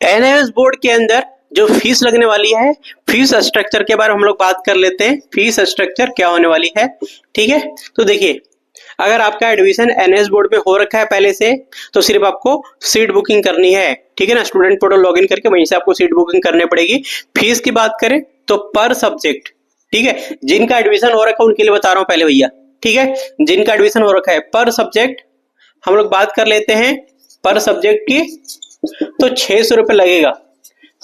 NIS board के अंदर जो फीस लगने वाली है, फीस स्ट्रक्चर के बारे में हम लोग बात कर लेते हैं। फीस स्ट्रक्चर क्या होने वाली है, ठीक है। तो देखिए, अगर आपका एडमिशन एनआईएस बोर्ड में हो रखा है पहले से, तो सिर्फ आपको सीट बुकिंग करनी है, ठीक है ना। स्टूडेंट पोर्टल लॉगिन करके वहीं से आपको सीट बुकिंग करनी पड़ेगी। फीस की बात करें तो पर सब्जेक्ट, ठीक है, जिनका एडमिशन हो रखा है उनके लिए बता रहा हूं पहले भैया, ठीक है। जिनका एडमिशन हो रखा है पर सब्जेक्ट हम लोग बात कर लेते हैं पर सब्जेक्ट की, तो 600 रुपये लगेगा,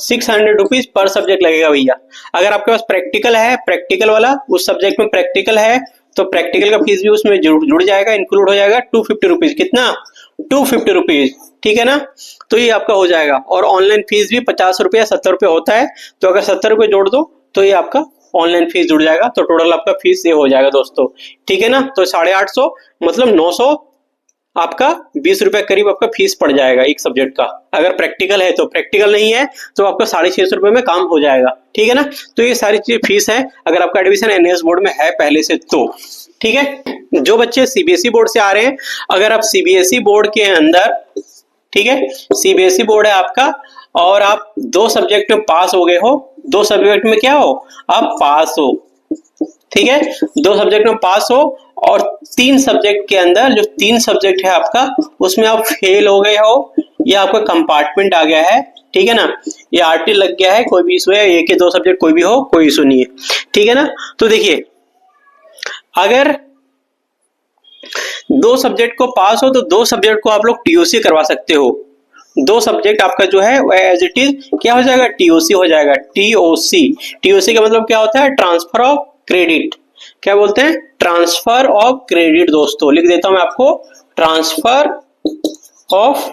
600 रुपीज पर सब्जेक्ट लगेगा भैया। अगर आपके पास प्रैक्टिकल है, प्रैक्टिकल वाला उस सब्जेक्ट में प्रैक्टिकल है, तो प्रैक्टिकल का फीस भी उसमें जुड़ जाएगा, इंक्लूड हो जाएगा, 250 रुपीज। कितना? 250 रुपीज, ठीक है ना। तो ये आपका हो जाएगा। और ऑनलाइन फीस भी 50 रुपये या 70 रुपये होता है, तो अगर 70 रुपये जोड़ दो तो ये आपका ऑनलाइन फीस जुड़ जाएगा, तो टोटल आपका फीस ये हो जाएगा दोस्तों, ठीक है ना। तो 850 मतलब 900, आपका 20 रुपए करीब आपका फीस पड़ जाएगा एक सब्जेक्ट का। अगर प्रैक्टिकल है तो, प्रैक्टिकल नहीं है तो आपका 650 रुपए में काम हो जाएगा, ठीक है ना। तो ये सारी चीज फीस है अगर आपका एडमिशन एनआईएस बोर्ड में है पहले से तो, ठीक है। जो बच्चे सीबीएसई बोर्ड से आ रहे हैं, अगर आप सीबीएसई बोर्ड के अंदर, ठीक है, सीबीएसई बोर्ड है आपका, और आप 2 सब्जेक्ट में पास हो गए हो, 2 सब्जेक्ट में क्या हो, आप पास हो, ठीक है, 2 सब्जेक्ट में पास हो, और 3 सब्जेक्ट के अंदर जो 3 सब्जेक्ट है आपका उसमें आप फेल हो गए हो, या आपका कंपार्टमेंट आ गया है, ठीक है ना, ये आरटी लग गया है, कोई भी इशू है, एक या 2 सब्जेक्ट कोई भी हो, कोई इशू नहीं है, ठीक है ना। तो देखिए, अगर 2 सब्जेक्ट को पास हो तो 2 सब्जेक्ट को आप लोग टीओसी करवा सकते हो। 2 सब्जेक्ट आपका जो है वह एज इट इज क्या हो जाएगा, टीओसी हो जाएगा। टीओसी, टीओसी का मतलब क्या होता है, ट्रांसफर ऑफ क्रेडिट। क्या बोलते हैं, ट्रांसफर ऑफ क्रेडिट। दोस्तों लिख देता हूं मैं आपको, ट्रांसफर ऑफ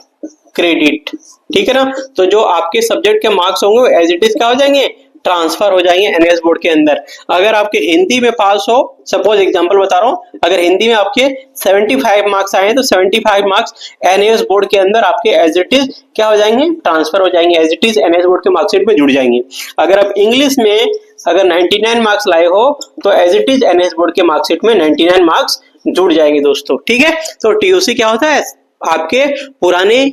क्रेडिट, ठीक है ना। तो जो आपके सब्जेक्ट के मार्क्स होंगे एज इट इज क्या हो जाएंगे, ट्रांसफर हो जाएंगे एनआईएस बोर्ड के अंदर। अगर आपके हिंदी में पास हो, सपोज एग्जांपल बता रहा हूं, अगर हिंदी में आपके 75 मार्क्स आए तो 75 मार्क्स एनआईएस बोर्ड के अंदर आपके एज इट इज क्या हो जाएंगे, ट्रांसफर हो जाएंगे, as it is NIS board के मार्कशीट में जुड़ जाएंगे। अगर आप इंग्लिश में अगर 99 मार्क्स लाए हो तो as it is NIS board के मार्कशीट में 99 मार्क्स जुड़ जाएंगे दोस्तों, ठीक है। तो टीओसी क्या होता है, आपके पुराने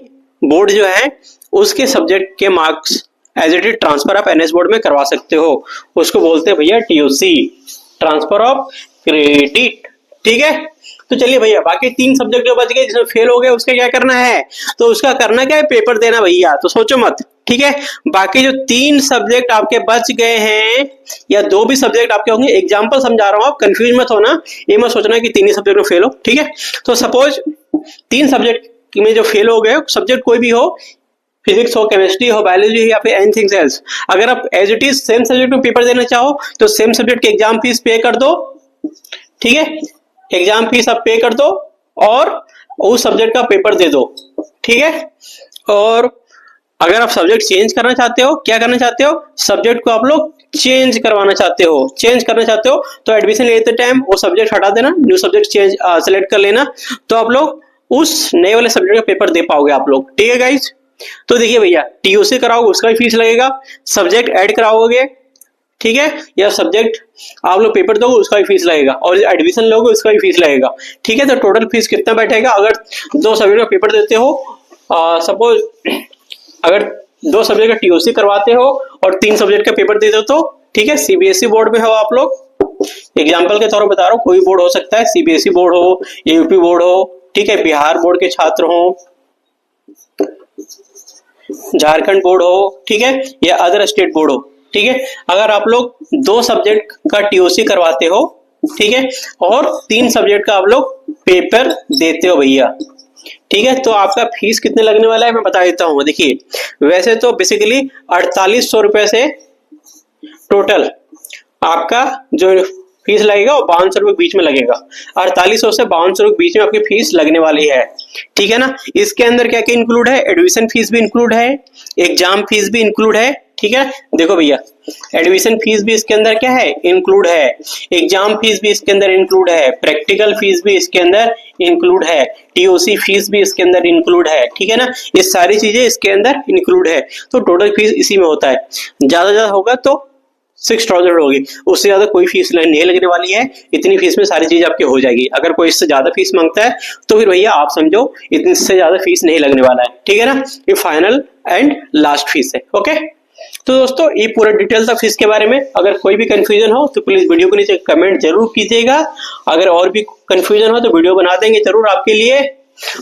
बोर्ड जो है उसके सब्जेक्ट के marks as it is transfer आप एनआईएस बोर्ड में करवा सकते हो, उसको बोलते हैं भैया टीओसी, ट्रांसफर ऑफ क्रेडिट, ठीक है। तो चलिए भैया, बाकी 3 सब्जेक्ट जो बच गए जिसमें फेल हो गए उसका क्या करना है, तो उसका करना क्या है, पेपर देना भैया, तो सोचो मत, ठीक है। बाकी जो 3 सब्जेक्ट आपके बच गए हैं, या 2 भी सब्जेक्ट आपके होंगे, एग्जांपल समझा रहा हूं, आप कंफ्यूज मत होना, ये मत सोचना कि 3 ही सब्जेक्ट में फेल हो, ठीक है। तो सपोज 3 सब्जेक्ट में जो फेल हो गए, सब्जेक्ट कोई भी हो, फिजिक्स हो, केमिस्ट्री हो, बायोलॉजी हो, या फिर एनीथिंग एल्स, अगर आप as it is same subject में पेपर देना चाहो तो सेम सब्जेक्ट की एग्जाम फीस पे कर दो, ठीक है, एग्जाम फीस आप पे कर दो और उस सब्जेक्ट का पेपर दे दो, ठीक है। और अगर आप सब्जेक्ट चेंज करना चाहते हो, क्या करना चाहते हो, सब्जेक्ट को आप लोग चेंज करवाना चाहते हो, चेंज करना चाहते हो, तो एडमिशन लेते टाइम वो सब्जेक्ट हटा देना, न्यू सब्जेक्ट चेंज सेलेक्ट कर लेना, तो आप लोग उस नए वाले सब्जेक्ट का पेपर दे पाओगे आप लोग, ठीक है गाइज। तो देखिए भैया, टीओसी कराओगे उसका भी फीस लगेगा, सब्जेक्ट ऐड कराओगे, ठीक है, या सब्जेक्ट आप लोग पेपर दोगे उसका भी फीस लगेगा, और एडमिशन लोगे उसका भी फीस लगेगा, ठीक है। तो टोटल फीस कितना बैठेगा, अगर 2 सब्जेक्ट का पेपर देते हो, सपोज अगर 2 सब्जेक्ट का टीओसी करवाते हो और 3 सब्जेक्ट का पेपर दे दो तो, ठीक है, सीबीएसई बोर्ड में हो आप लोग, एग्जाम्पल के तौर पर बता रहा हूँ, कोई बोर्ड हो सकता है, सीबीएसई बोर्ड हो, यूपी बोर्ड हो, ठीक है, बिहार बोर्ड के छात्र हो, झारखंड बोर्ड हो, ठीक है, या अदर स्टेट बोर्ड हो, ठीक है। अगर आप लोग 2 सब्जेक्ट का टीओसी करवाते हो, ठीक है, और 3 सब्जेक्ट का आप लोग पेपर देते हो भैया, ठीक है, तो आपका फीस कितने लगने वाला है मैं बता देता हूँ। देखिए, वैसे तो बेसिकली 4800 रुपए से टोटल आपका जो फीस लगेगा वो 5200 रुपए बीच में लगेगा, 4800 से 5200 रुपए बीच में आपकी फीस लगने वाली है, ठीक है ना। इसके अंदर क्या क्या इंक्लूड है, एडमिशन फीस भी इंक्लूड है, एग्जाम फीस भी इंक्लूड है, ठीक है। देखो भैया, एडमिशन फीस भी इसके अंदर क्या है, इंक्लूड है, एग्जाम फीस भी इसके अंदर इंक्लूड है, प्रैक्टिकल फीस भी इसके अंदर इंक्लूड है, टीओसी फीस भी इसके अंदर इंक्लूड है, ठीक है ना। ये सारी चीजें इसके अंदर इंक्लूड है, तो टोटल फीस इसी में होता है। ज्यादा होगा तो 6000 होगी, उससे ज्यादा कोई फीस नहीं लगने वाली है। इतनी फीस में सारी चीज आपकी हो जाएगी। अगर कोई इससे ज्यादा फीस मांगता है तो फिर भैया आप समझो इससे ज्यादा फीस नहीं लगने वाला है, ठीक है ना। ये फाइनल एंड लास्ट फीस है। ओके, तो दोस्तों ये पूरा डिटेल था फीस के बारे में। अगर कोई भी कंफ्यूजन हो तो प्लीज वीडियो के नीचे कमेंट जरूर कीजिएगा। अगर और भी कंफ्यूजन हो तो वीडियो बना देंगे जरूर आपके लिए।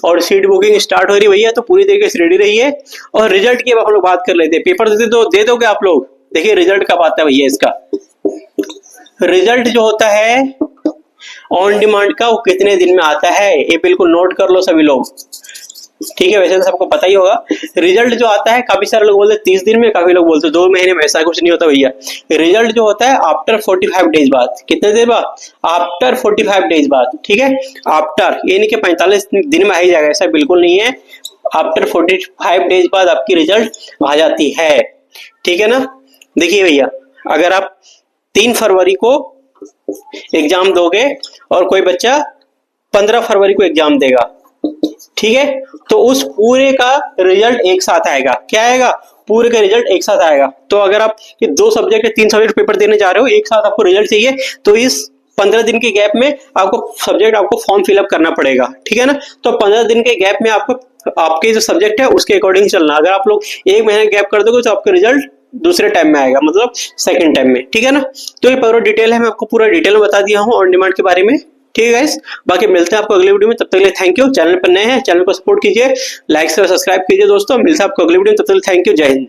और सीट बुकिंग स्टार्ट हो रही भैया, तो पूरी तरीके से रेडी रहिए। और रिजल्ट की अब हम लोग बात कर लेते हैं। पेपर दे दोगे आप लोग? देखिए रिजल्ट कब आता है भैया इसका। रिजल्ट जो होता है ऑन डिमांड का, वो कितने दिन में आता है, ये बिल्कुल नोट कर लो सभी लोग, ठीक है। वैसे तो सबको पता ही होगा। रिजल्ट जो आता है, काफी सारे लोग बोलते हैं 30 दिन में, काफी लोग बोलते हैं 2 महीने में। ऐसा कुछ नहीं होता भैया। रिजल्ट जो होता है आफ्टर 45 डेज बाद। कितने देर बाद? आफ्टर 45 डेज बाद, ठीक है। आफ्टर ये नहीं कि 45 दिन में आ ही जाएगा, ऐसा बिल्कुल नहीं है। आफ्टर 45 डेज बाद आपकी रिजल्ट आ जाती है, ठीक है ना। देखिए भैया, अगर आप 3 फरवरी को एग्जाम दोगे और कोई बच्चा 15 फरवरी को एग्जाम देगा, ठीक है, तो उस पूरे का रिजल्ट एक साथ आएगा। क्या आएगा? पूरे का रिजल्ट एक साथ आएगा। तो अगर आप ये 2 सब्जेक्ट या 3 सब्जेक्ट पेपर देने जा रहे हो, एक साथ आपको रिजल्ट चाहिए, तो इस 15 दिन के गैप में आपको फॉर्म फिलअप करना पड़ेगा, ठीक है ना। तो 15 दिन के गैप में आपको आपके जो सब्जेक्ट है उसके अकॉर्डिंग चलना। अगर आप लोग 1 महीने गैप कर दोगे तो आपका रिजल्ट दूसरे टाइम में आएगा, मतलब सेकंड टाइम में, ठीक है ना। तो ये पूरा डिटेल है, मैं आपको पूरा डिटेल में बता दिया हूँ ऑन डिमांड के बारे में, ठीक है गाइस। बाकी मिलते हैं आपको अगले वीडियो में, तब तक के लिए थैंक यू। चैनल पर नए हैं, चैनल को सपोर्ट कीजिए, लाइक से सब्सक्राइब कीजिए दोस्तों। मिलते हैं आपको अगले वीडियो में, तब तक के लिए थैंक यू। जय हिंद।